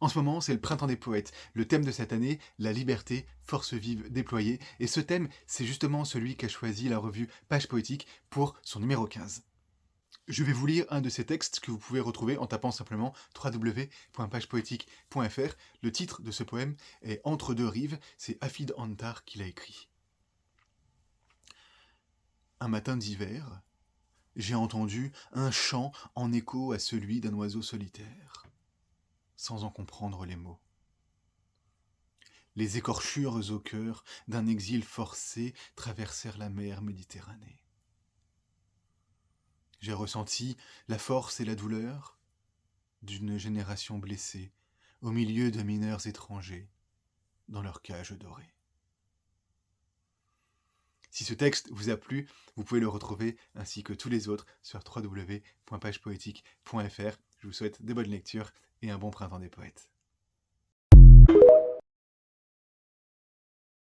En ce moment, c'est le printemps des poètes. Le thème de cette année, la liberté, force vive déployée. Et ce thème, c'est justement celui qu'a choisi la revue Page Poétique pour son numéro 15. Je vais vous lire un de ces textes que vous pouvez retrouver en tapant simplement www.pagepoétique.fr. Le titre de ce poème est Entre deux rives, c'est Hafid Antar qui l'a écrit. Un matin d'hiver, j'ai entendu un chant en écho à celui d'un oiseau solitaire, sans en comprendre les mots. Les écorchures au cœur d'un exil forcé traversèrent la mer Méditerranée. J'ai ressenti la force et la douleur d'une génération blessée au milieu de mineurs étrangers dans leur cage dorée. Si ce texte vous a plu, vous pouvez le retrouver ainsi que tous les autres sur www.pagepoétique.fr. Je vous souhaite de bonnes lectures et un bon printemps des poètes.